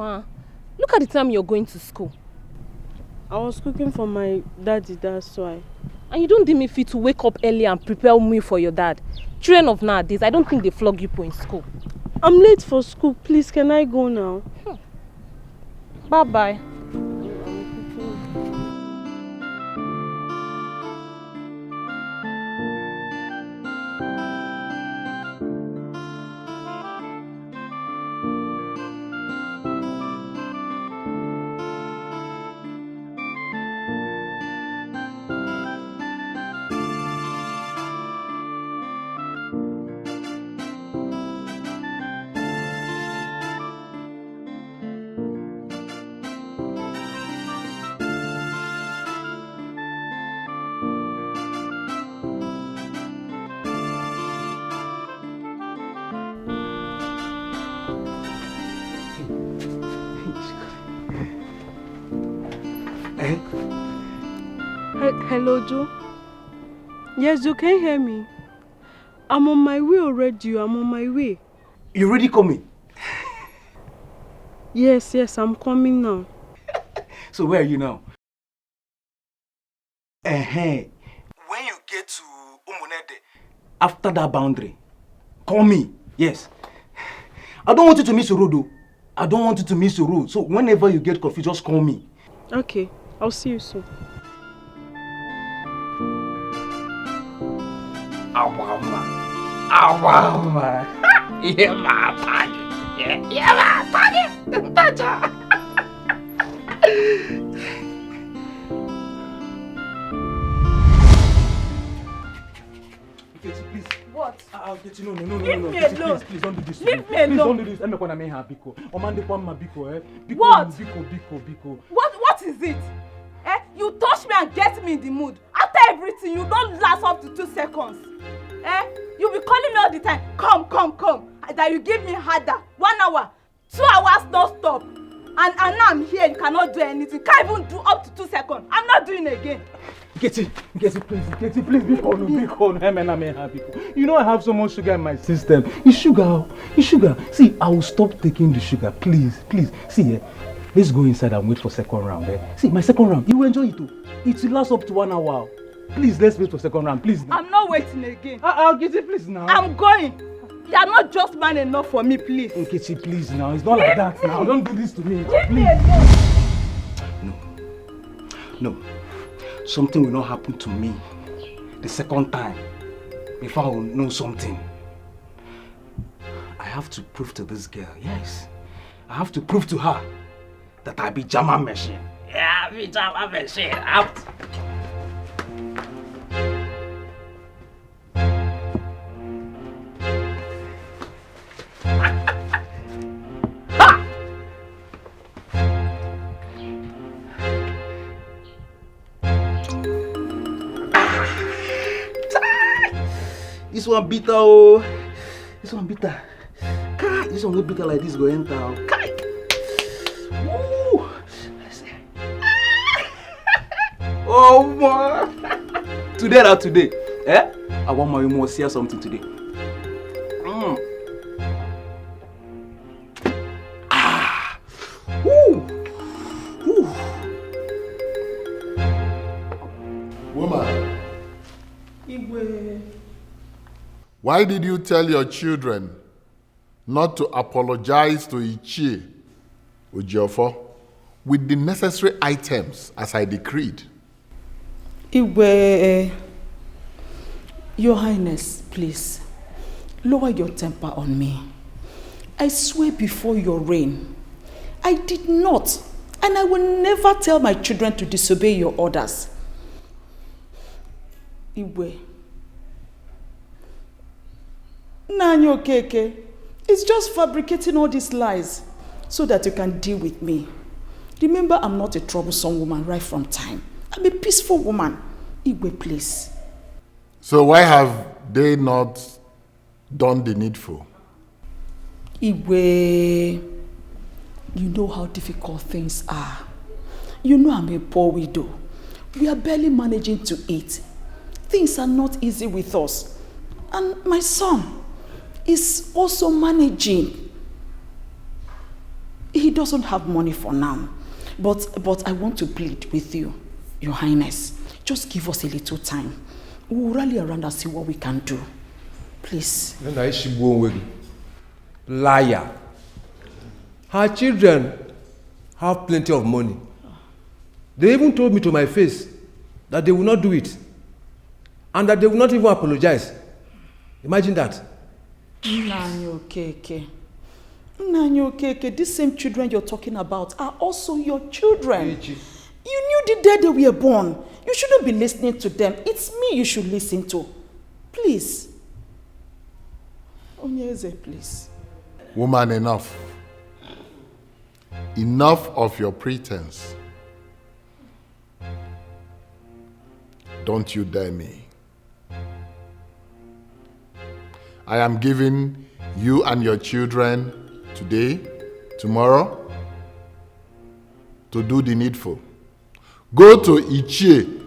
Ma, look at the time you're going to school. I was cooking for my daddy, that's why. And you don't deem me fit to wake up early and prepare me for your dad. Children of nowadays, I don't think they flog you in school. I'm late for school. Please, can I go now? Bye-bye. Hello, Joe. Yes, Joe, can you hear me? I'm on my way already. I'm on my way. You already coming? Yes, I'm coming now. So where are you now? When you get to Umunede, after that boundary, call me. Yes. I don't want you to miss your road, though. I don't want you to miss your road. So whenever you get confused, just call me. Okay, I'll see you soon. Awama. Yeah, my target. Yeah, my target. Please. What? I'll get you. No. Leave me alone. Please don't do this. Leave me alone. Please don't do this. I'm gonna make her biko. What? Biko. What is it? You touch me and get me in the mood. After everything, you don't last up to 2 seconds. You be calling me all the time. Come. That you give me harder. 1 hour, 2 hours non stop. And now I'm here. You cannot do anything. Can't even do up to 2 seconds. I'm not doing it again. Get it, please, be calm. You know I have so much sugar in my system. It's sugar. See, I will stop taking the sugar, please. See, let's go inside and wait for second round. See, my second round, you will enjoy it too. It will last up to 1 hour. Please, let's wait for second round, please. I'm not waiting again. I'll get it, please now. I'm going. You are not just man enough for me, please. Nkechi, please now. It's not like that now. Don't do this to me. Leave me alone. No. Something will not happen to me the second time before I will know something. I have to prove to this girl, yes. I have to prove to her that I be German machine. Yeah, I be German machine. Out. This one bitter, oh. This one bitter. Kai, this one will bitter like this go enter. Kai. Woo. Oh man. Today. I want my more see something today. Woo. Woman. Why did you tell your children not to apologize to Ichie Ojiofo with the necessary items as I decreed? Igwe, Your Highness, please, lower your temper on me. I swear before your reign, I did not, and I will never tell my children to disobey your orders. Igwe. Nanyo Keke is just fabricating all these lies so that you can deal with me. Remember, I'm not a troublesome woman right from time. I'm a peaceful woman. Igwe, please. So why have they not done the needful? Igwe, you know how difficult things are. You know I'm a poor widow. We are barely managing to eat. Things are not easy with us. And my son is also managing. He doesn't have money for now. But I want to plead with you, Your Highness. Just give us a little time. We'll rally around and see what we can do. Please. Liar. Her children have plenty of money. They even told me to my face that they will not do it. And that they will not even apologize. Imagine that. Nanyokeke, these same children you're talking about are also your children. You knew the day they were born. You shouldn't be listening to them. It's me you should listen to. Please. Onyeze, please. Woman, enough. Enough of your pretense. Don't you dare me. I am giving you and your children today, tomorrow, to do the needful. Go to Ichie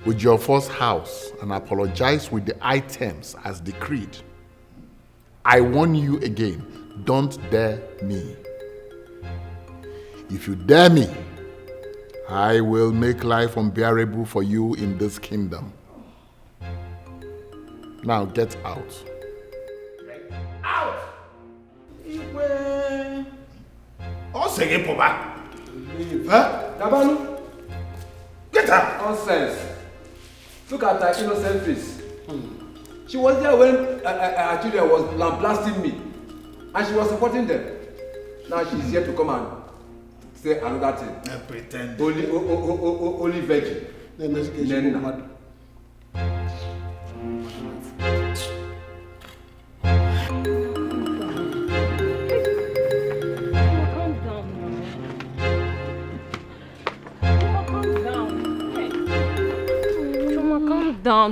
with your first house and apologize with the items as decreed. I warn you again, don't dare me. If you dare me, I will make life unbearable for you in this kingdom. Now get out. Out! Igwe. Oh, say it, Papa. Leave. Huh? Nabanu? Get out! Nonsense. Look at her innocent face. She was there when her children was lambasting me. And she was supporting them. Now she's here to come and say another thing. I pretend. Only virgin. Nenna.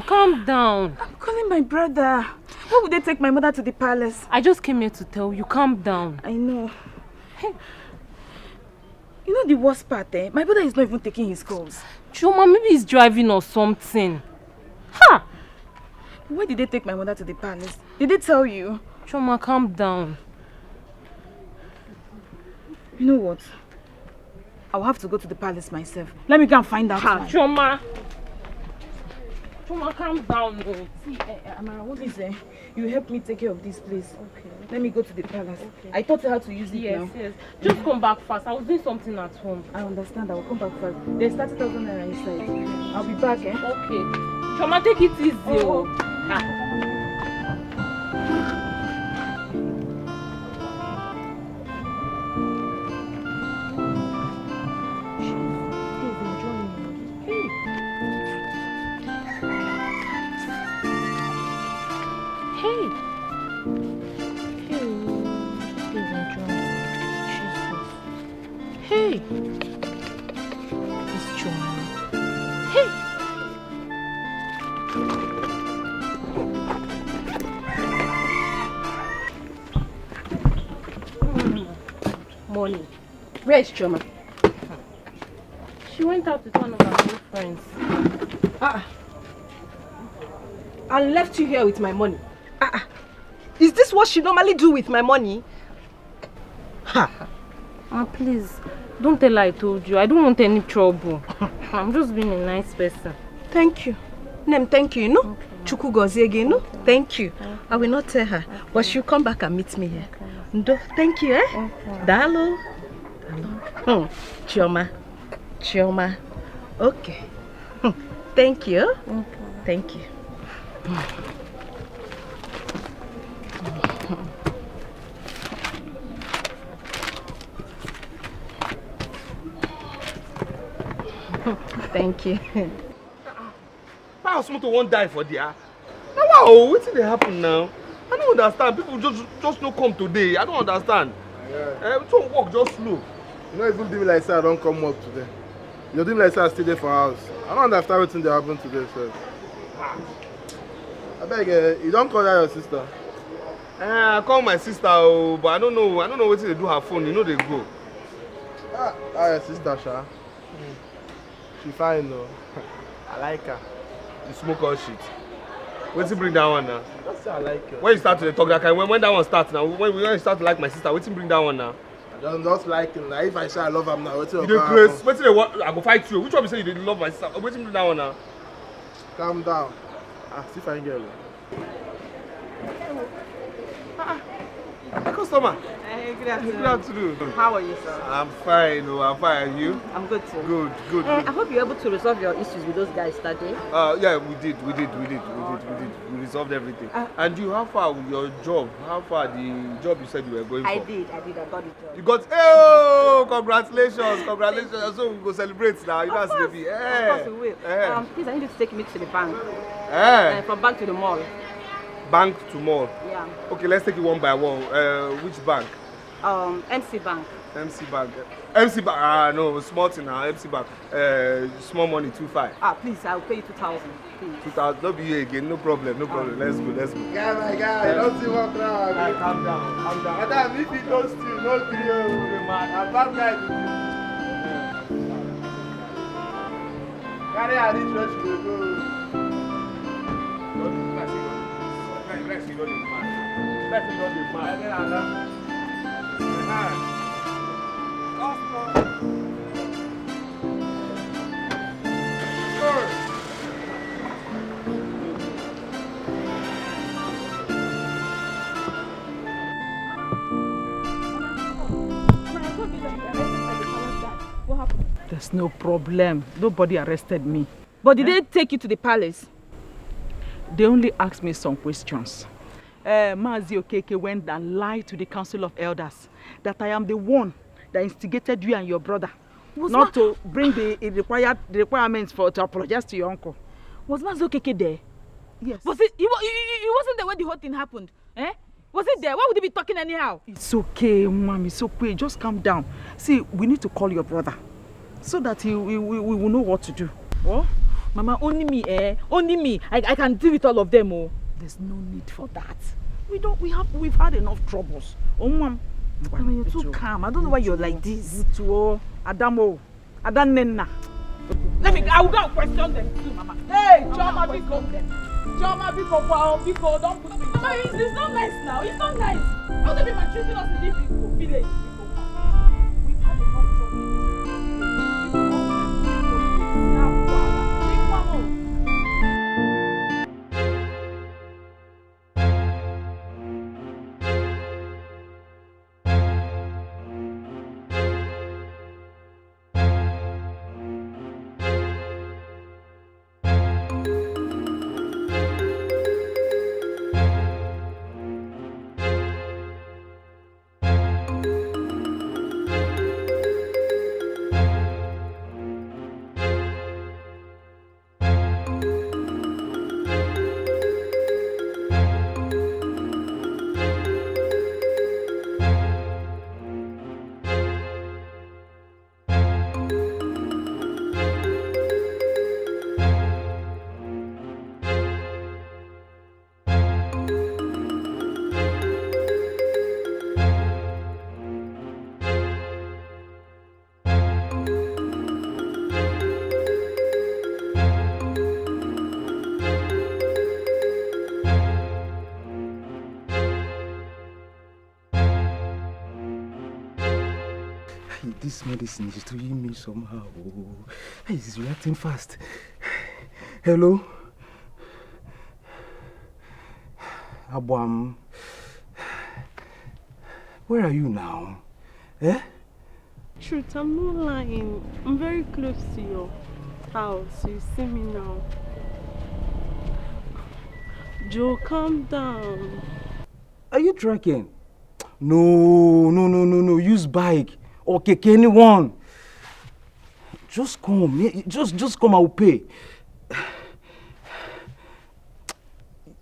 Calm down. I'm calling my brother. Why would they take my mother to the palace? I just came here to tell you, calm down. I know. Hey. You know the worst part, eh? My brother is not even taking his calls. Choma, maybe he's driving or something. Ha! Why did they take my mother to the palace? Did they tell you? Choma, calm down. You know what? I'll have to go to the palace myself. Let me go and find out. Ha, Choma. Choma, calm down. See, Amara, what is it? You help me take care of this place. Okay. Let me go to the palace. Okay. I taught you how to use it now. Yes. Just come back fast. I was doing something at home. I understand. I will come back fast. There's 30,000 naira inside. I'll be back, eh? Okay. Choma, take it easy. Oh. Hey, it's Choma. Hey. Money. Where's Choma? She went out with one of her new friends. And left you here with my money. Is this what she normally do with my money? Please, don't tell her I told you. I don't want any trouble. I'm just being a nice person. Thank you. Nem, thank you, no? Okay. Chuku gozi again, no? Thank you. Okay. I will not tell her, but she'll come back and meet me here. Okay. Ndo, thank you, eh? Okay. Dalo. Chioma. Okay. Thank you. Okay. Thank you. Thank you. How someone won't die for there? Now, wow, what did happen now? I don't understand. People just don't come today. I don't understand. Yeah. So work just slow. You know, even do me like say I don't come up today. You do me like say I stay there for house. I don't understand what that happened today, sir. I beg you don't call that your sister. I call my sister, but I don't know what they do her phone. You know they go. Your sister, Sha. She fine though. I like her. You smoke all shit. What's bring that one now? Just say I like her. When you start to talk that kind, when that one starts now, when you start to like my sister, what's bring that one now? I just like him. Like, if I say I love him now, what's You dey craze. Wetin dey want? I go fight you. Which one be say you dey love my sister? Wetin do that one now? Calm down. See fine girl. Customer. Hey, good afternoon. Good afternoon. How are you, sir? I'm fine. Oh, I'm fine. And you? I'm good too. Good, good. I good. hope you're able to resolve your issues with those guys that day. Yeah, we did. We resolved everything. And you, how far with your job? How far the job you said you were going for? I did. I got the job. You got, oh, congratulations. So we go celebrate now. You know how to be. Of course we will. Please, I need you to take me to the bank. From bank to the mall. Bank to mall. Yeah. Okay, let's take it one by one. Which bank? MC Bank. MC Bank. MC Bank. No, small thing now. MC Bank. Small money, 2,500. Please, I'll pay you 2,000. Please. 2,000. Don't be here again. No problem. Let's go. Guy, my guy, don't see what now. Calm down. Madam, if he don't steal, no deal. I'm bad guy. Carry her reach where she will go. There's no problem. Nobody arrested me. But did they take you to the palace? They only asked me some questions. Mazi Okeke went and lied to the Council of Elders that I am the one that instigated you and your brother not to bring the requirements to apologize to your uncle. Was Mazi Okeke there? Yes. Was it? He wasn't there when the whole thing happened. Was it there? Why would he be talking anyhow? It's okay, Mom. It's okay. Just calm down. See, we need to call your brother so that we will know what to do. Oh? Mama, only me, Only me. I can deal with all of them, oh. There's no need for that. We've had enough troubles. Oh, Mom. Mama, you're too calm. I don't know why you're like this. You too, Adamo. Adanenna. I will go and question them too, Mama. Hey, Choma, Biko, don't put me. Mama, it's not nice now. It's not nice. How they be maltreating us in this village? We've had enough trouble. This medicine is doing me somehow. He's reacting fast. Hello? Abwam. Where are you now? Truth, I'm not lying. I'm very close to your house. You see me now. Joe, calm down. Are you tracking? No. Use bike. Okay, anyone. Just come. Just come, I will pay.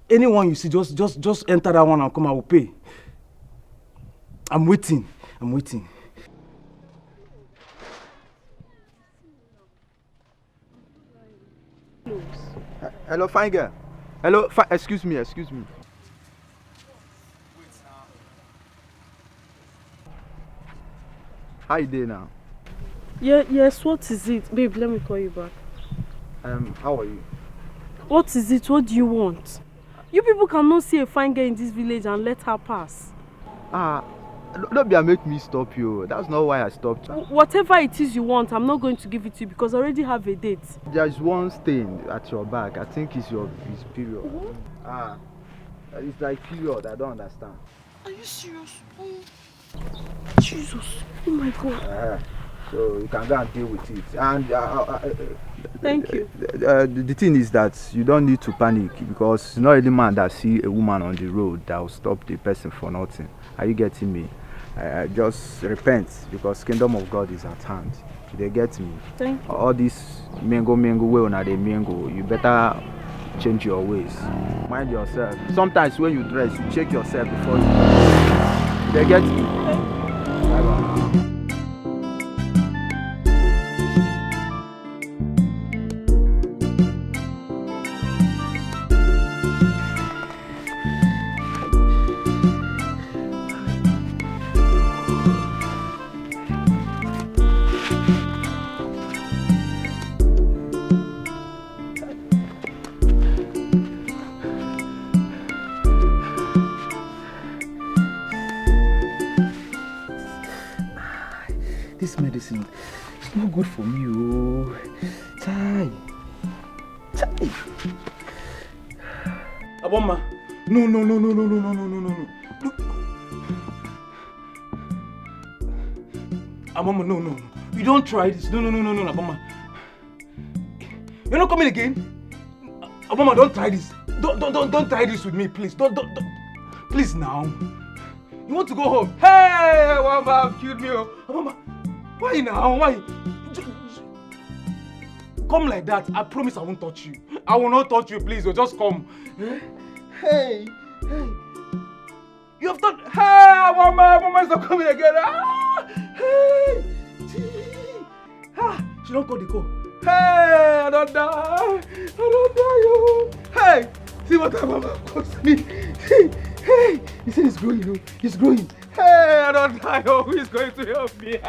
Anyone you see, just enter that one and come, I will pay. I'm waiting. Hello, fine girl. Hello, excuse me. How you doing now? Yes, what is it? Babe, let me call you back. How are you? What is it? What do you want? You people cannot see a fine girl in this village and let her pass. Don't be make me stop you. That's not why I stopped. Whatever it is you want, I'm not going to give it to you because I already have a date. There's one stain at your back. I think it's period. It's like period. I don't understand. Are you serious? Jesus. Oh my God. So you can go and deal with it. And thank you. The thing is that you don't need to panic because it's not any man that see a woman on the road that will stop the person for nothing. Are you getting me? Just repent because kingdom of God is at hand. They get me. Thank you. All this mango way on the mango, you better change your ways. Mind yourself. Sometimes when you dress, you check yourself before you dress. They get me. Bye-bye. This medicine is not good for me, oh. Chai. Aboma, no. Aboma, no. You don't try this. No, Aboma. You're not coming again? Aboma, don't try this. Don't try this with me, please. Don't. Please now. You want to go home? Hey, Aboma, have killed me, oh. Aboma. Why now? Why? Come like that. I promise I won't touch you. I will not touch you, please. Just come. Hey. You have done. Hey, Mama is not coming again. Hey. She don't call the call. Hey, I don't die. Yo. Hey, see what my mama calls me. Hey, he said it's growing. It's growing. Hey, I don't die. Oh, who is going to help me? Hey,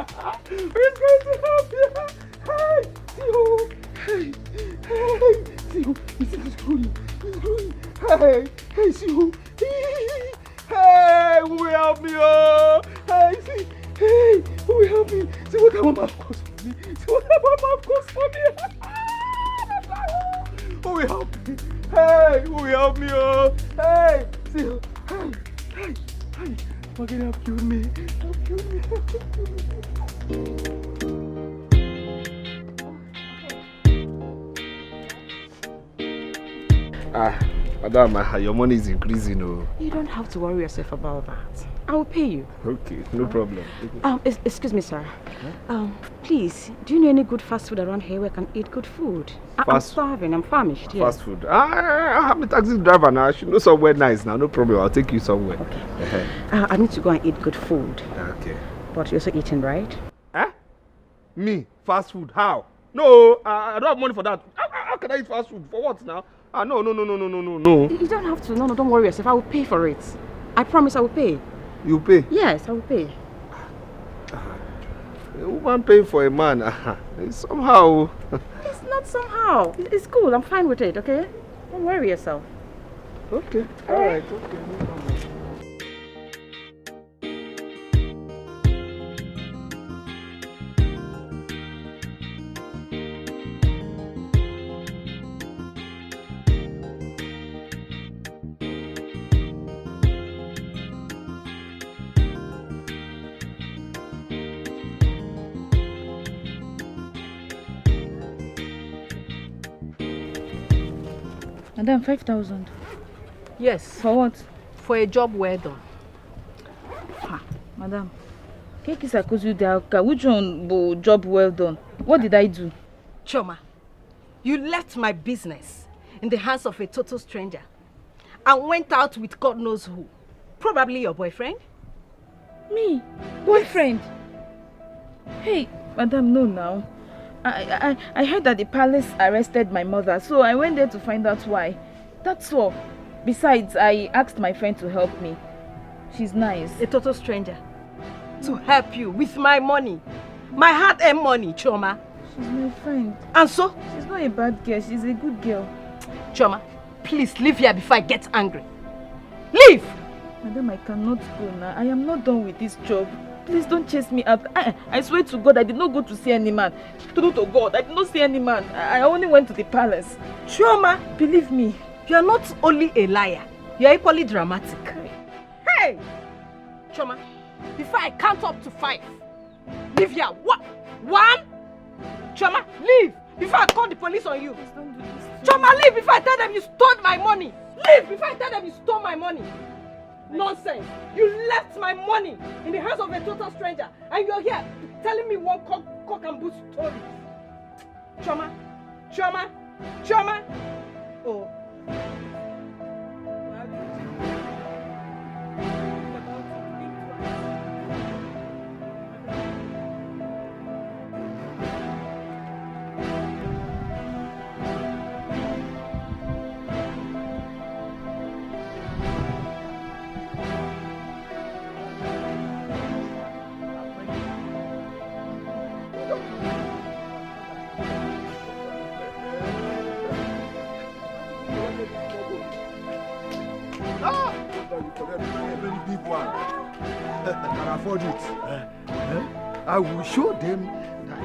see who? Hey, see who? He said it's growing. Hey, see who? Hey, who will help me? Oh, hey, who will help me? See what my mama calls for me. Who will help me? Hey, who will help me? Oh, hey, see who? Hey. Fucking have killed me. Madam, your money is increasing, oh. You don't have to worry yourself about that. I will pay you. Okay, no problem. Excuse me, sir. Please, do you know any good fast food around here where I can eat good food? I'm starving, I'm famished. Fast food? I'm a taxi driver now. I should know somewhere nice now. No problem, I'll take you somewhere. Okay. I need to go and eat good food. Okay. But you're also eating, right? Me? Fast food? How? No, I don't have money for that. How can I eat fast food? For what now? No. You don't have to. No, don't worry yourself. I will pay for it. I promise I will pay. You pay? Yes, I will pay. A woman paying for a man, somehow. It's not somehow. It's cool. I'm fine with it, okay? Don't worry yourself. Okay. All right. Okay. No problem. Madam, 5,000. Yes. For what? For a job well done. Madam, which one was job well done? What did I do? Choma, you left my business in the hands of a total stranger and went out with God knows who. Probably your boyfriend. Me? Boyfriend? Yes. Hey, Madam, no now. I heard that the palace arrested my mother, so I went there to find out why. That's all. Besides, I asked my friend to help me. She's nice. A total stranger. To help you with my money. My hard-earned money, Choma. She's my friend. And so? She's not a bad girl. She's a good girl. Choma, please leave here before I get angry. Leave! Madam, I cannot go now. I am not done with this job. Please don't chase me out. I swear to God, I did not go to see any man. True to God, I did not see any man. I only went to the palace. Chioma, believe me. You are not only a liar, you are equally dramatic. Hey! Chioma, before I count up to 5, leave here. What? 1? Chioma, leave before I call the police on you. Please don't do this. Chioma, leave before I tell them you stole my money. Leave before I tell them you stole my money. Nonsense! You left my money in the hands of a total stranger, and you're here telling me one cock and bull story. Chioma, Chioma, Chioma. Oh. I will show them that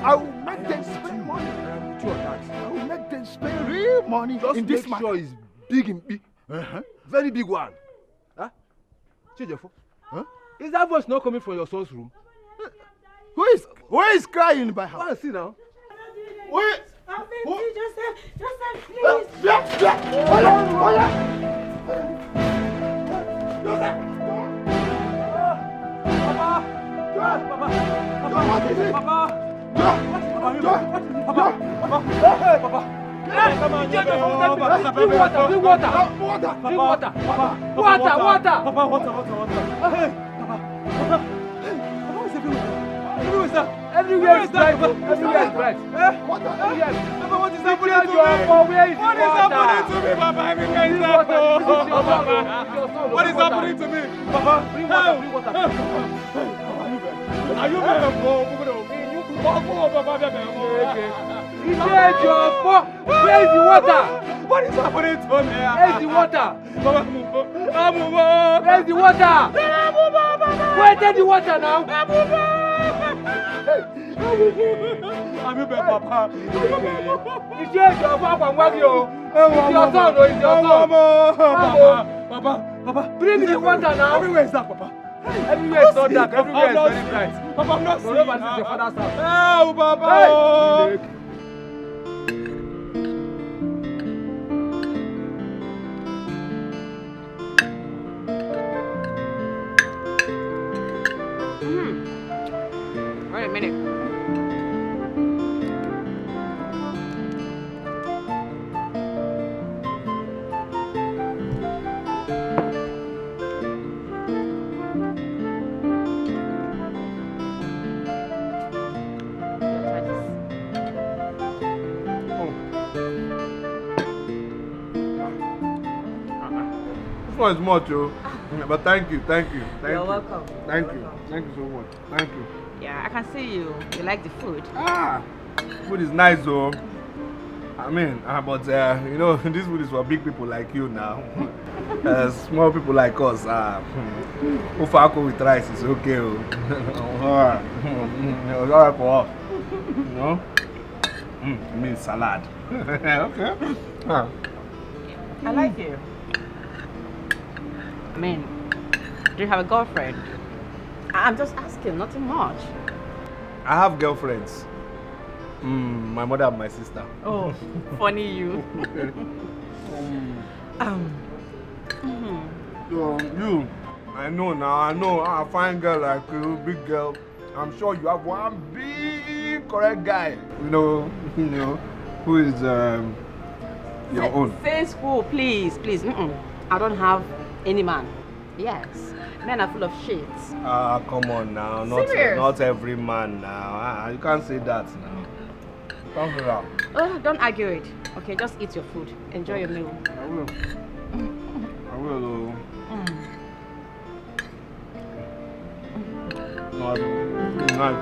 I will make them spend money. I will make them spend real money in this market. Sure it's big in big. Very big one. Huh? Change your phone. Huh? Is that voice not coming from your son's room? Who is crying in my house? I see now. Wait! Joseph, please. Everywhere is bright. Everywhere is bright. What is happening to me? What is happening to me, Papa? Everywhere is happening. What is happening to me, Papa? Bring water. Are you better? Where is the water? What is happening to me? Where is the water? Where is the water? Where is the water now? I'm your Papa. It's your Papa. It's your son. It's your son. Papa. Bring me the water now. Everywhere is dark, Papa. Everywhere is not dark. Everywhere is very bright. Papa, I'm not seeing. Nobody sees your father's house. Oh, Papa. Wait a minute. This one is much, yo. But thank you. You're welcome. Thank you so much. Thank you. Yeah, I can see you like the food. Food is nice, though. I mean, but you know, this food is for big people like you now. Small people like us, Ufako with rice is okay. Alright for us. You know? Me salad. Okay. I like you. I mean, do you have a girlfriend? I'm just asking, nothing much. I have girlfriends. My mother and my sister. Oh, funny you. You, I know now, a fine girl like you, big girl. I'm sure you have one big correct guy. You know, who is your own. Say school, please. I don't have any man. Yes. Men are full of shit. Come on now. Serious? Not every man now. You can't say that now. Don't say that. Oh, don't argue it. Okay, just eat your food. Enjoy your meal. I will. No, it's nice.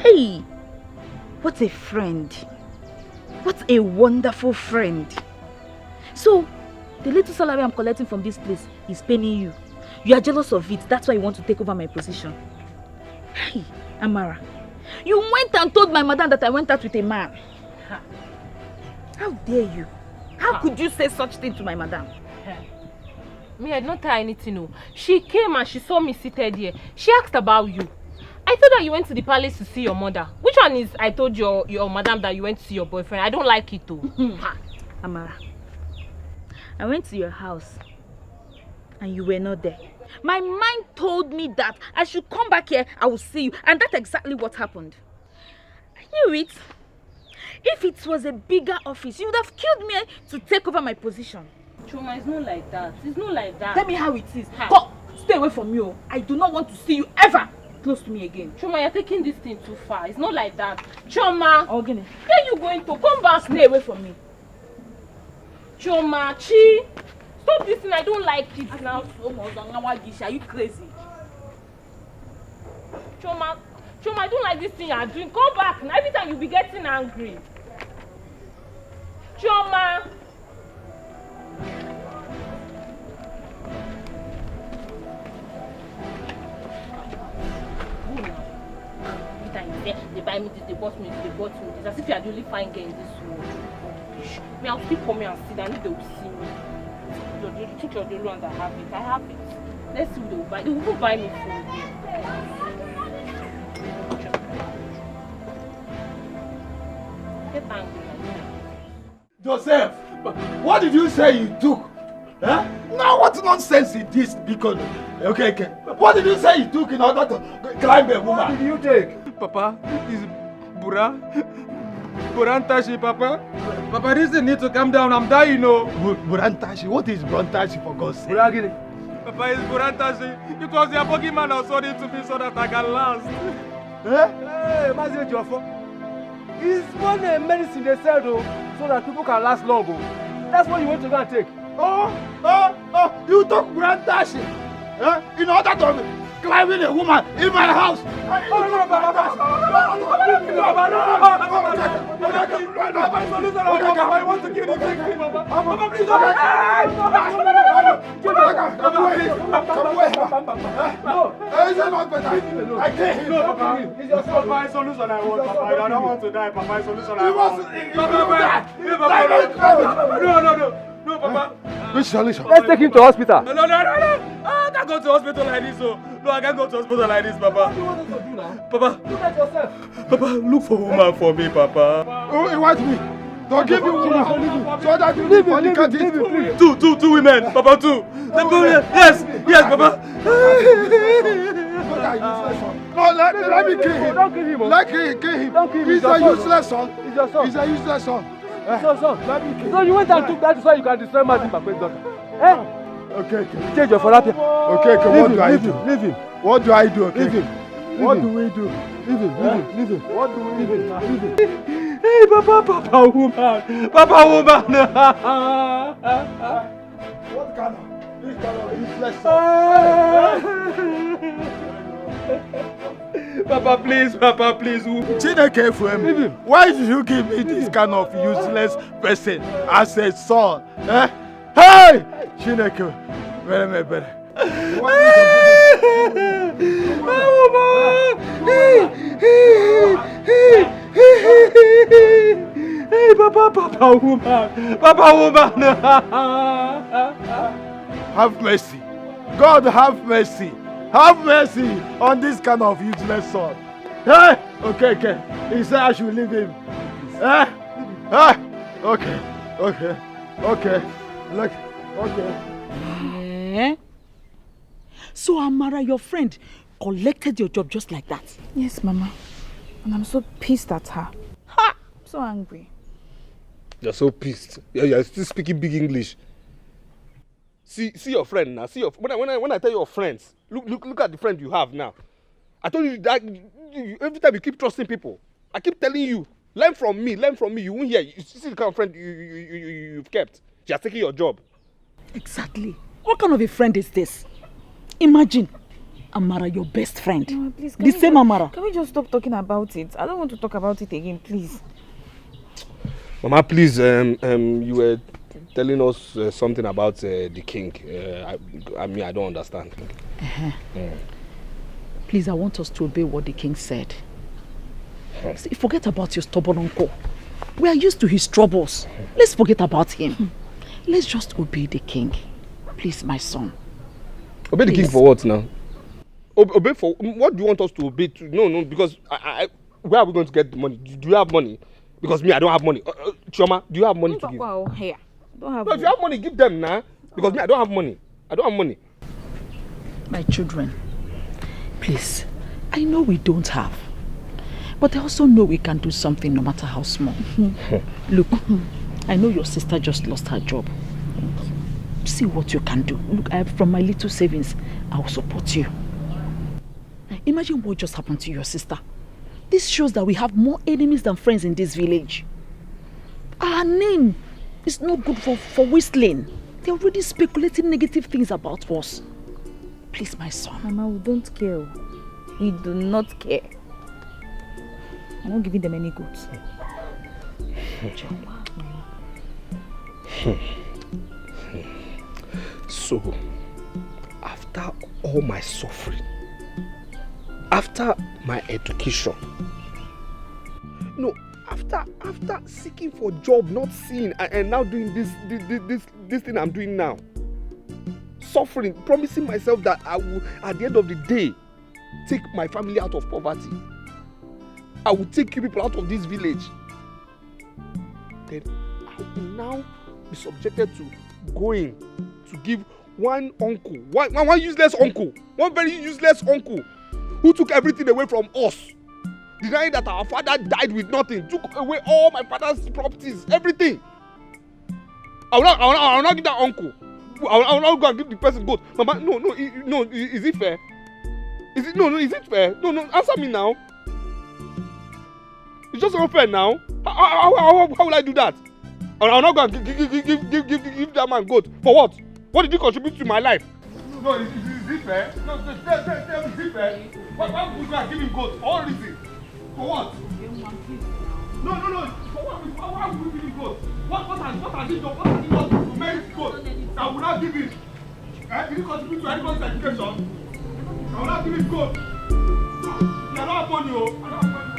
Hey, what a friend. What a wonderful friend. So, the little salary I'm collecting from this place is paining you. You are jealous of it. That's why you want to take over my position. Hey, Amara, you went and told my madam that I went out with a man. How dare you? How could you say such thing to my madam? Me, I did not tell her anything. No. She came and she saw me seated here. She asked about you. I told her you went to the palace to see your mother. Which one is I told your madam that you went to see your boyfriend? I don't like it too. Amara, I went to your house and you were not there. My mind told me that I should come back here, I will see you. And that's exactly what happened. I knew it. If it was a bigger office, you would have killed me to take over my position. Choma, it's not like that. It's not like that. Tell me how it is. Go, stay away from me. I do not want to see you ever close to me again. Choma, you're taking this thing too far. It's not like that. Choma, okay. Where are you going to? Come back. Stay away from me. Choma, Chi, stop this thing. I don't like it now. Are you crazy? Choma, I don't like this thing you're doing. Come back. Now, every time you'll be getting angry. Choma. They buy me this, they bought me this, they bought me this. As if you are the only fine girl in this world. Me, I'll still come here and sit down if they will see me. You think you're the only one that have it. I have it. Let's see who they will buy. They will even buy me food. Get angry like that. Joseph, what did you say you took? Huh? Now what nonsense is this? Because okay. What did you say you took in order to climb a woman? What did you take? Papa, is Burantashi, Papa. Papa, this need to calm down. I'm dying, no. Burantashi? What is Burantashi for God's sake? Papa, it's Burantashi. It was your boogeyman I sold it to me so that I can last. Hey, Mazi Jofo. It's one medicine they sell though, so that people can last long. That's what you want to go and take. Oh, you took Burantashi in order to climbing a woman in my house. Oh, no, Papa. I want to kill you. Papa, please don't. Come away. No, it's not better. I can't. No, Papa. It's your solution. My solution I want, Papa. I don't want to die, Papa. My solution I want. No, Papa. Which solution? Let's take him to hospital. No. I can't go to hospital like this, so. No, I can't go to hospital like this, Papa. What do you want us to do now? Papa. Look at yourself. Papa, look for a woman for me, Papa. Oh, you want me? Don't give me woman. So that you leave me. Two women, Papa, two. Yes, Papa. No, let me kill him. Don't kill him. Let me kill him. Don't kill him. He's a useless son. He's your son. He's a useless son. So, let me kill him. so you went and took that so you can destroy Mazin Bakwe's daughter. Eh? Okay. Change your therapy. Okay, what do I do? Leave him. What do I do? Okay. Leave him. What do we do? Leave him. What do we do? Hey, Papa, woman. Papa, woman. What kind of useless son? Papa, please. Chineke Fuemi, why did you give me this kind of useless person as a son? Eh? Hey! Chineke, very better. Hey, Papa, woman. Have mercy. God, have mercy. Have mercy on this kind of useless son. Hey! Okay. He said I should leave him. Okay. Look. Okay. So Amara, your friend, collected your job just like that? Yes, Mama. And I'm so pissed at her. Ha! I'm so angry. You're so pissed. You're still speaking big English. See your friend now. When I tell your friends, look at the friend you have now. I told you that every time you keep trusting people. I keep telling you, learn from me. You won't hear. You see the kind of friend you've kept. She has taken your job. Exactly. What kind of a friend is this? Imagine, Amara, your best friend. No, please, The same Amara. Can we just stop talking about it? I don't want to talk about it again, please. Mama, please, you were telling us something about the king. I mean, I don't understand. Please, I want us to obey what the king said. See, forget about your stubborn uncle. We are used to his troubles. Let's forget about him. Let's just obey the king. Please, my son. Obey the king for what now? Obey for what? Do you want us to obey to? No, because where are we going to get the money? Do you have money? Because me, I don't have money. Chioma, do you have money to give? Wow, here. Don't have. No, if you have money, give them now. Because me, I don't have money. I don't have money. My children, please. I know we don't have, but I also know we can do something no matter how small. Look, I know your sister just lost her job. See what you can do. Look, from my little savings, I will support you. Imagine what just happened to your sister. This shows that we have more enemies than friends in this village. Our name is not good for whistling. They're already speculating negative things about us. Please, my son. Mama, we don't care. We do not care. I'm not giving them any goods. So, after all my suffering, after my education, no, after seeking for job, not seeing, and now doing this thing I'm doing now, suffering, promising myself that I will, at the end of the day, take my family out of poverty. I will take you people out of this village. Then I will now be subjected to going to give one uncle, one useless uncle, one very useless uncle who took everything away from us, denying that our father died with nothing, took away all my father's properties, everything. I will not give that uncle. I will not go and give the person goat. Mama, no, is it fair? Is it fair? No, answer me now. It's just not fair now. How will I do that? I will not go and give that man goat. For what? What did he contribute to my life? No, is it fair? No, tell me, is it fair? Why would you go and give him goat? For all reasons. For what? No. For what? Why would you give him goat? What has he done? What has he done to merit goat? I will not give him. Did he contribute to anybody's education? I will not give him goat. You are not upon you. I don't have money.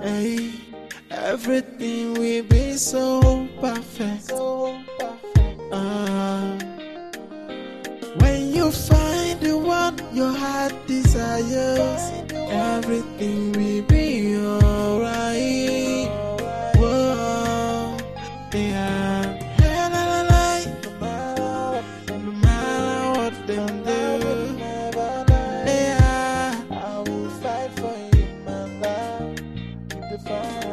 Hey, everything will be so perfect. When you find the one your heart desires, everything will be alright. Whoa, yeah. No matter what they do, yeah, I will fight for you, my love. Keep the fire.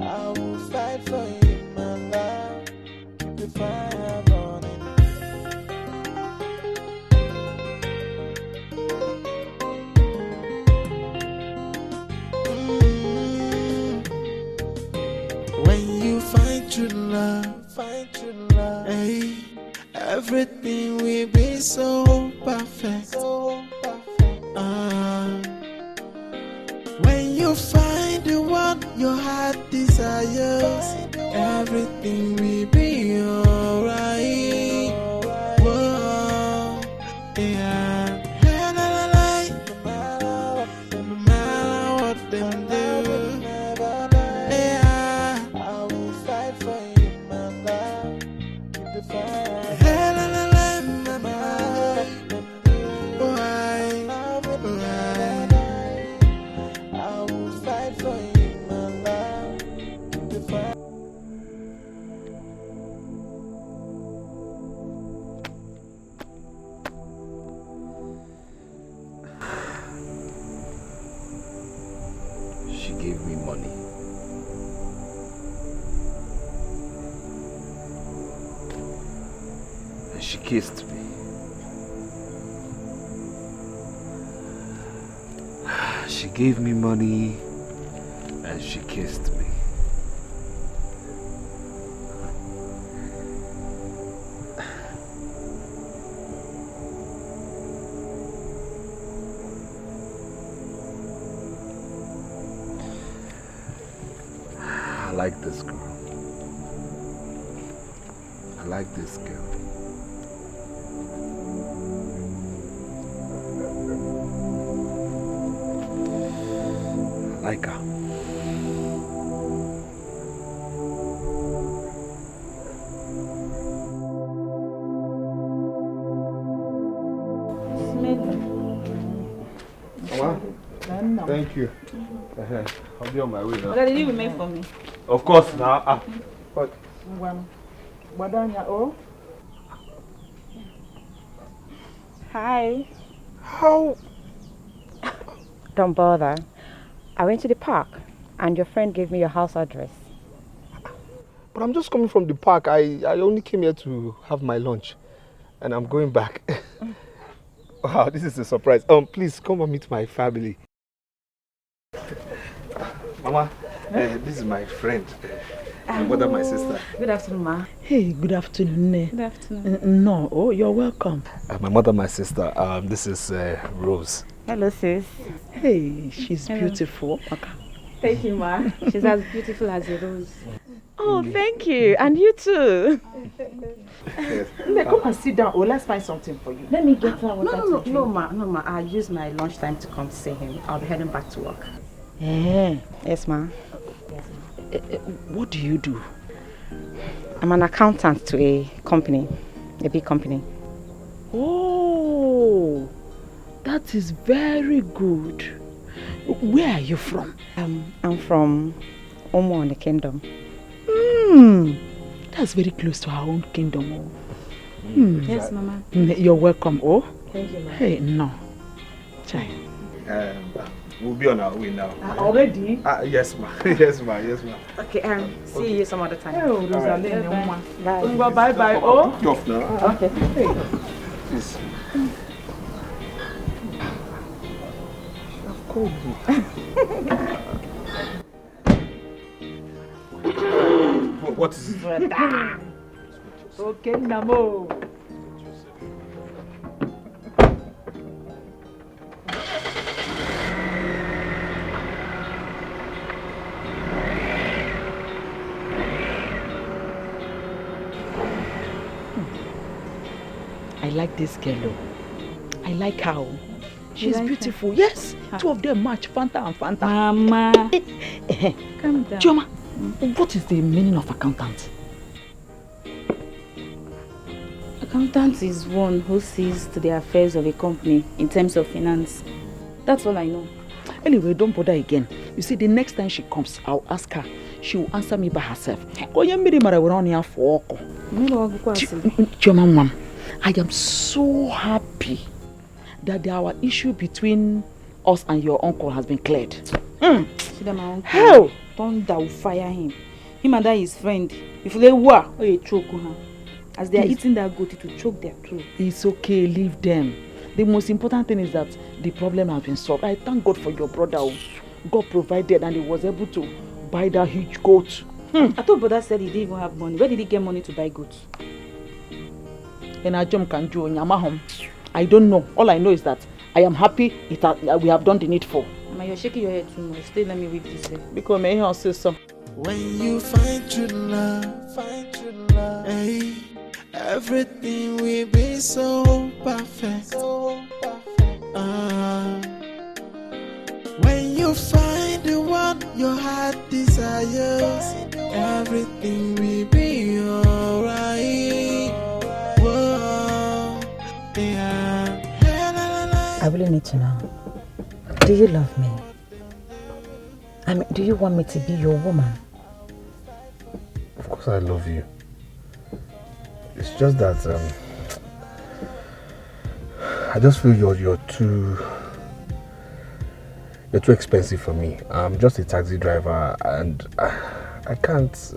I will fight for you, my love. Keep the fire burning. When you find true love, hey, everything will be so perfect. When you find the one your heart desires, everything will be alright. Whoa, yeah. No matter what they do, yeah, I will fight for you, my love. Keep the fire. I will fight for you, my love. she kissed me. She gave me money and she kissed me. I like this girl. I like this girl. I like her. Mama, thank you. I'll be on my way now. What did you make for me? Of course, now. What? Hi. How? Don't bother. I went to the park and your friend gave me your house address. But I'm just coming from the park. I only came here to have my lunch. And I'm going back. Wow, this is a surprise. Please come and meet my family. Mama, this is my friend. My mother, my sister. Good afternoon, ma. Hey, good afternoon. Good afternoon. No, oh, you're welcome. My mother, my sister. This is Rose. Hello, sis. Hey, she's Hello. beautiful. Thank you, ma. She's as beautiful as a rose. Oh, thank you. And you too. Come and sit down. Oh, let's find something for you. Let me get her water. No, ma. I'll use my lunchtime to come see him. I'll be heading back to work. Yes, ma. What do you do? I'm an accountant to a company, a big company. Oh, that is very good. Where are you from? I'm from Omo in the kingdom. That's very close to our own kingdom. Yes, Mama. You're welcome. Oh, Thank you, ma. hey, no. Chai. We'll be on our way now. Already? Yes, ma. Yes, ma. Yes, ma. Okay, see you some other time. Oh, Bye. Bye. Bye. Oh. Get off now. Okay. Please. What is it? Okay, Namo. I like this girl. I like her. She's like beautiful. Yes, two of them match Fanta and Fanta. Mama. Calm down. Chioma, what is the meaning of accountant? Accountant is one who sees to the affairs of a company in terms of finance. That's all I know. Anyway, don't bother again. You see, the next time she comes, I'll ask her. She will answer me by herself. Chioma, mom, I am so happy that our issue between us and your uncle has been cleared. Hell! Thunder will fire him. Him and that his friend. If they were, you choke her. As they are eating that goat, it will choke their throat. It's okay, leave them. The most important thing is that the problem has been solved. I thank God for your brother. God provided and he was able to buy that huge goat. I thought brother said he didn't even have money. Where did he get money to buy goats? I don't know. All I know is that I am happy we have done the needful. Mama, you're shaking your head too much. Stay, let me whip this head. Because may he say so. When you find true love, hey, everything will be so perfect. When you find the one your heart desires, everything will be alright. Whoa, yeah. I really need to know. Do you love me? I mean, do you want me to be your woman? Of course I love you. It's just that I just feel you're too expensive for me. I'm just a taxi driver and I can't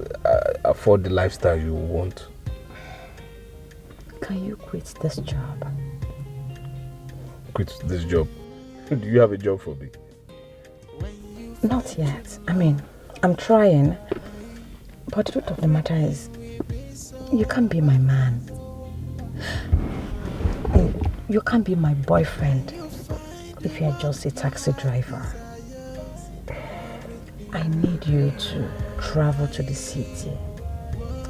afford the lifestyle you want. can you quit this job? Quit this job? Do you have a job for me? Not yet. I mean, I'm trying. But the truth of the matter is, you can't be my man. You can't be my boyfriend if you're just a taxi driver. I need you to travel to the city.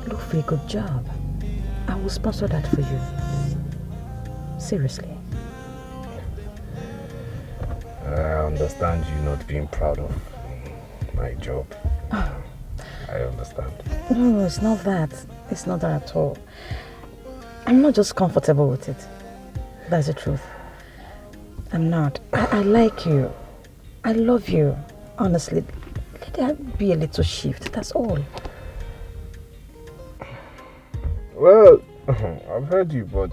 Look for a good job. I will sponsor that for you. Seriously. I understand you not being proud of my job. I understand. No, it's not that. It's not that at all. I'm not just comfortable with it. That's the truth. I'm not. I like you. I love you. Honestly, let there be a little shift. That's all. Well, I've heard you, but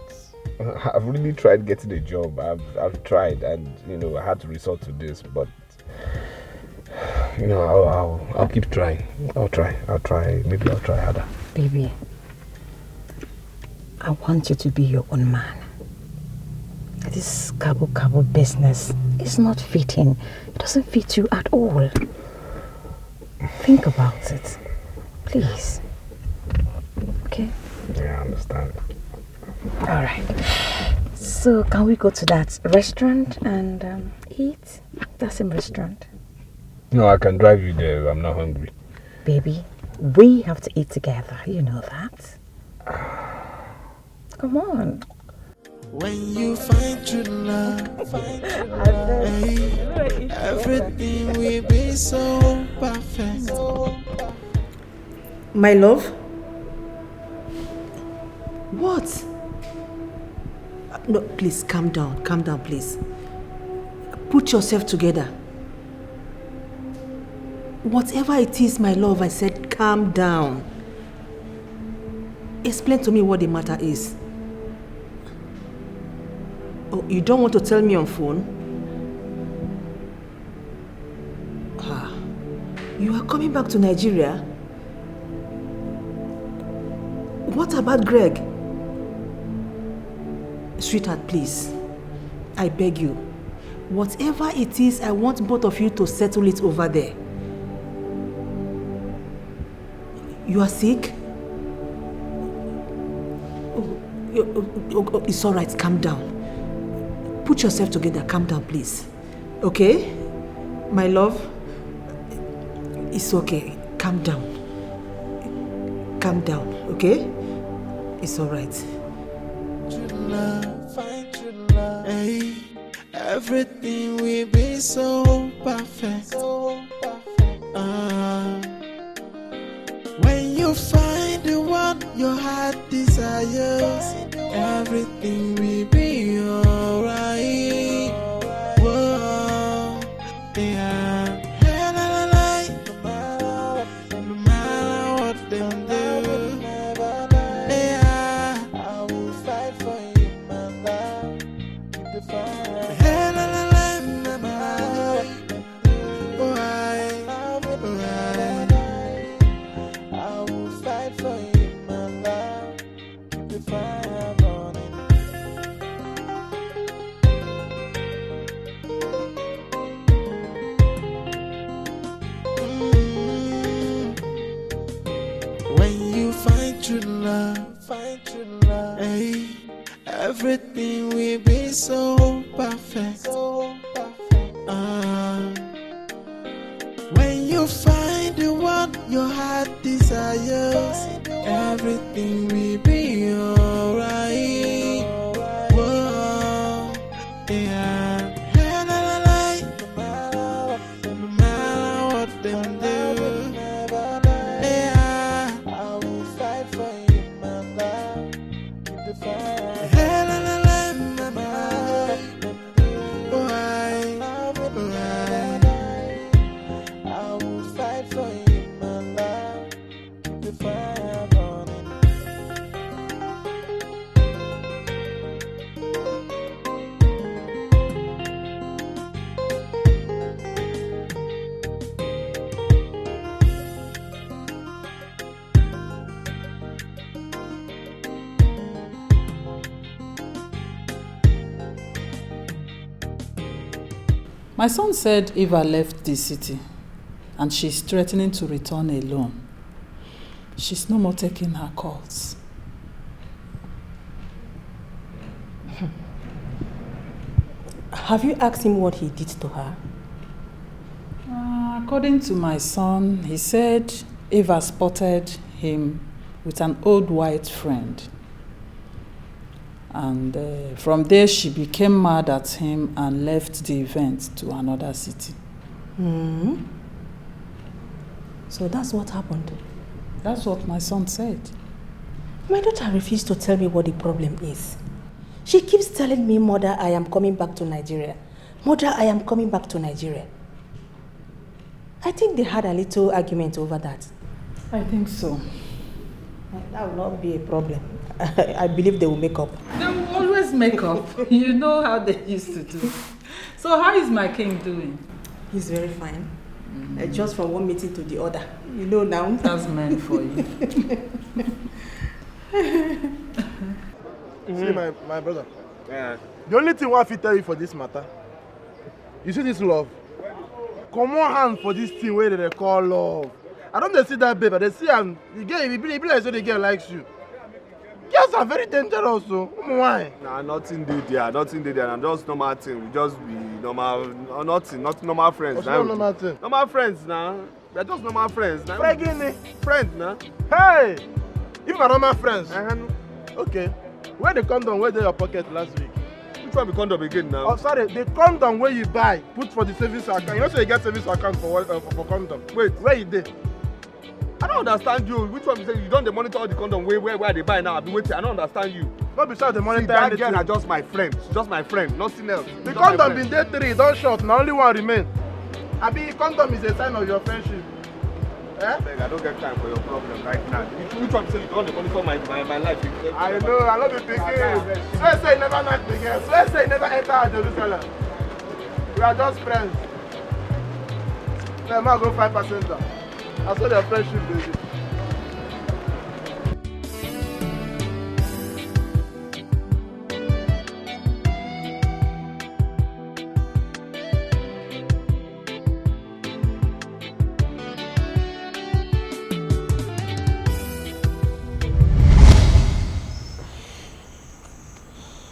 I've really tried getting a job. I've tried, and I had to resort to this. But I'll keep trying. I'll try. Maybe I'll try harder. Baby, I want you to be your own man. This cabo business is not fitting. It doesn't fit you at all. Think about it, please. Okay? Yeah, I understand. All right. So, can we go to that restaurant and eat? That same restaurant. No, I can drive you there. I'm not hungry. Baby, we have to eat together. You know that. Come on. When you find true love, everything will be so perfect. My love? What? No, please calm down, please. Put yourself together. Whatever it is, my love, I said calm down. Explain to me what the matter is. Oh, you don't want to tell me on phone? You are coming back to Nigeria? What about Greg? Sweetheart, please. I beg you. Whatever it is, I want both of you to settle it over there. You are sick? Oh, it's all right. Calm down. Put yourself together. Calm down, please. Okay? My love? It's okay. Calm down. Calm down, okay? It's all right. True love, find true love. Hey, everything will be so perfect. When you find the one your heart desires, everything will be alright. Whoa, yeah. No matter what they do, yeah, I will fight for you, my love. Keep the fire. Find true love. Hey, everything will be so perfect. When you find the one your heart desires, everything will be alright. Whoa, yeah. No matter what they do. My son said Eva left the city and she's threatening to return alone. She's no more taking her calls. Have you asked him what he did to her? According to my son, he said Eva spotted him with an old white friend. And from there she became mad at him and left the event to another city. So that's what happened? That's what my son said. My daughter refused to tell me what the problem is. She keeps telling me, Mother, I am coming back to Nigeria. Mother, I am coming back to Nigeria. I think they had a little argument over that. I think so. That will not be a problem. I believe they will make up. They will always make up. You know how they used to do. So how is my king doing? He's very fine. Just from one meeting to the other. You know now. That's meant for you. See, my brother. Yeah. The only thing I fit tell you for this matter, you see this love? Come on hand for this thing where they call love. I don't see that baby, they see the girl, it be like so the girl likes you. Girls are very dangerous, so why? Nah, nothing did there, nothing did there. And just normal thing. We just be normal, nothing, not normal friends. What's normal thing? Normal friends now. We're just normal friends now. Friends now. Hey! You are normal friends. Okay. Where the condom where they your pocket last week? Which one be condom again now? Oh, sorry, the condom where you buy, put for the savings account. You know, so you get savings account for condom. Wait, where you did? I don't understand you. Which one you say you don't monitor all the condom where they buy now? I've been waiting. I don't understand you. Not besides the monitor. That girl are just my friend. She's just my friend. Nothing else. The condom been there 3, don't short. Now only one remain. Abi, condom is a sign of your friendship. I don't get time for your problem right now. Which one say you don't monitor my life? I know. I love you thinking. Swear say you never met the girl. Swear say you never enter Jerusalem. We are just friends. Let me go 5%. I saw their friendship, baby.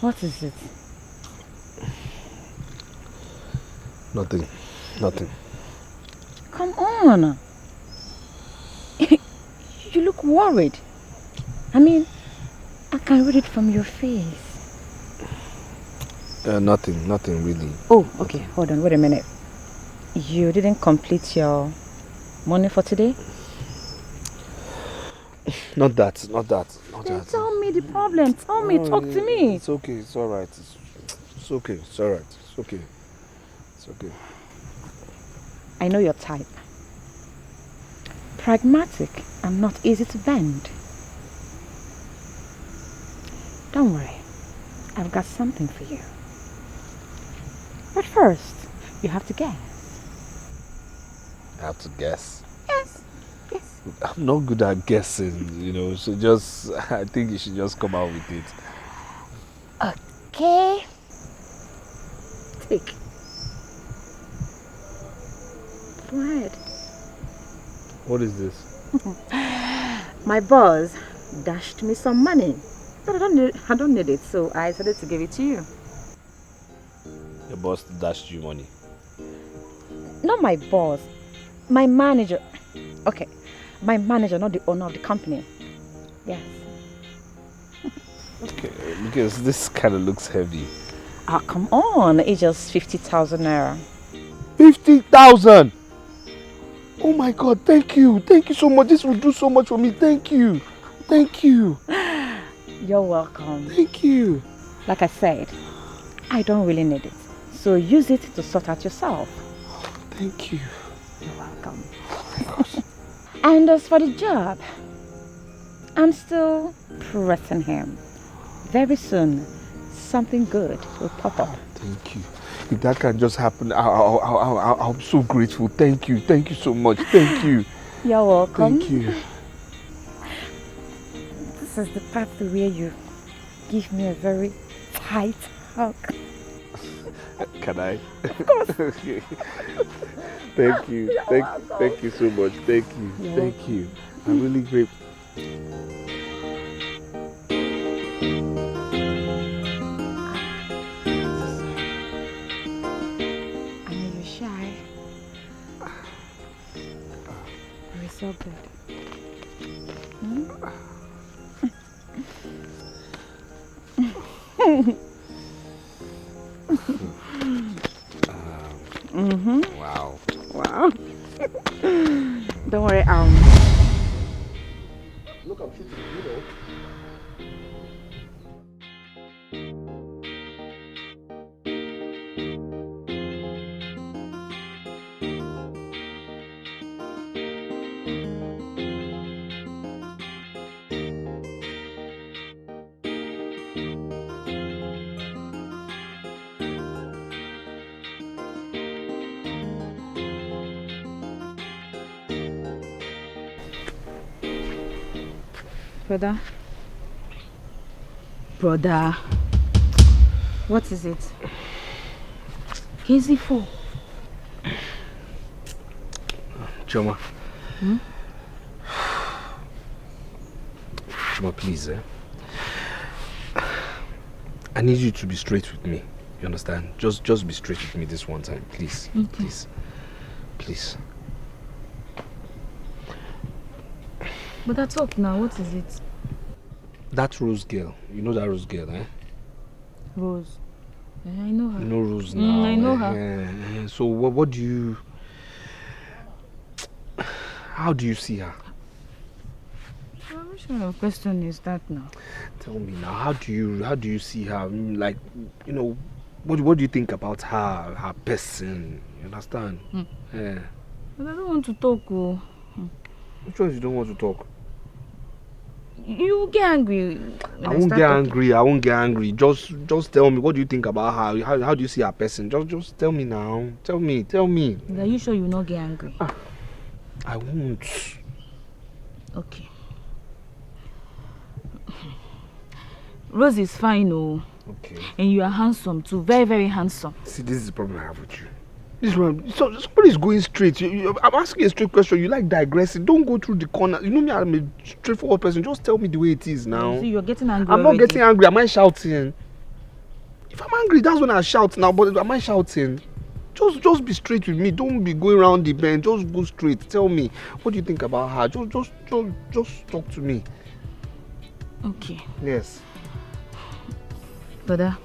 What is it? Nothing. Nothing. Come on. You look worried. I mean, I can read it from your face. Nothing really. Oh, okay. Hold on. Wait a minute. You didn't complete your money for today? Not that. Then tell me the problem. Tell me. Talk to me. It's okay. It's all right. It's okay. It's all right. It's okay. It's okay. I know your type. Pragmatic and not easy to bend. Don't worry. I've got something for you. But first, you have to guess. I have to guess. Yes. I'm not good at guessing, so I think you should just come out with it. Okay. Take. Go ahead. What is this? My boss dashed me some money, but I don't need it, so I decided to give it to you. Your boss dashed you money? Not my boss, my manager. Okay, my manager, not the owner of the company. Yes. Okay, because this kind of looks heavy. Ah, come on, it's just 50,000 naira. 50,000! Oh my God, thank you so much. This will do so much for me. Thank you. You're welcome. Thank you. Like I said, I don't really need it, so use it to sort out yourself. Thank you. You're welcome. And as for the job, I'm still pressing him. Very soon, something good will pop up. Thank you. If that can just happen, I'm so grateful. Thank you so much. Thank you. You're welcome. Thank you. This is the part where you give me a very tight hug. Can I? Of course. Okay. Thank you. Thank you so much. Thank you. Thank you. I'm really grateful. Are you shy? You're so good. Wow. Wow. Don't worry, Look, I'm shooting, you know. Brother, what is it? Easy for. Choma. Hmm? Choma, please, I need you to be straight with me. You understand? Just be straight with me this one time, please. Okay. Please. Please. But that's up now. What is it? That Rose girl. You know that Rose girl, eh? Rose. I know her. You know Rose now. I know her. So what do you... How do you see her? Which kind of question is that now? Tell me now, how do you see her? Like, you know, what do you think about her person? You understand? Yeah. But I don't want to talk. Which ones you don't want to talk? You get angry. I won't get angry. Just tell me, what do you think about her? How do you see her person? Just tell me now. Tell me. Are you sure you will not get angry? I won't. Okay. Rose is fine, Okay. And you are handsome too. Very, very handsome. See, this is the problem I have with you. This one, so somebody's going straight. I'm asking a straight question. You like digressing. Don't go through the corner. You know me, I'm a straightforward person. Just tell me the way it is now. See, you're getting angry. I'm not getting angry. Am I shouting? If I'm angry, that's when I shout now. But am I shouting? Just be straight with me. Don't be going around the bend. Just go straight. Tell me, what do you think about her? Just talk to me. Okay. Yes. Brother,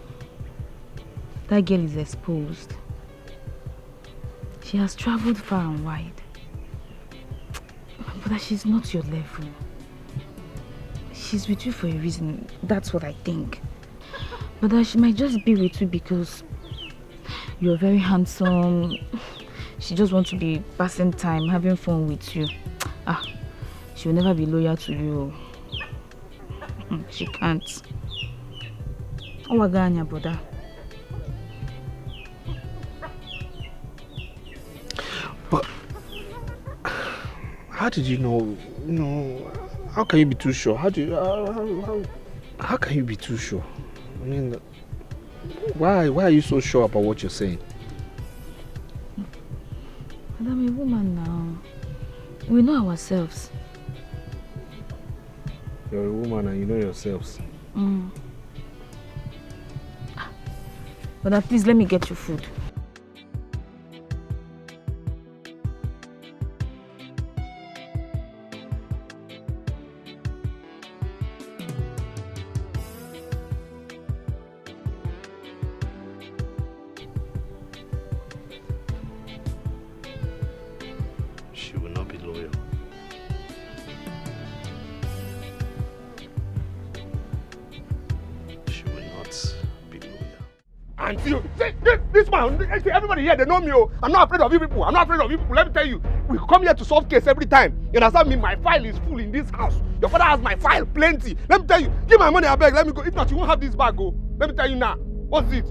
that girl is exposed. She has traveled far and wide. But she's not your level. She's with you for a reason. That's what I think. But she might just be with you because you're very handsome. She just wants to be passing time, having fun with you. She will never be loyal to you. She can't. Oh, Waganya, brother. But how did you know? How can you be too sure? How can you be too sure? I mean, why are you so sure about what you're saying? But I'm a woman now. We know ourselves. You're a woman and you know yourselves. But please let me get you food. She will not be loyal. She will not be loyal. And you, this man, everybody here, they know me. I'm not afraid of you people. Let me tell you, we come here to solve case every time. You understand me? My file is full in this house. Your father has my file plenty. Let me tell you, give my money, I beg. Let me go. If not, you won't have this bag. Let me tell you now. What's it?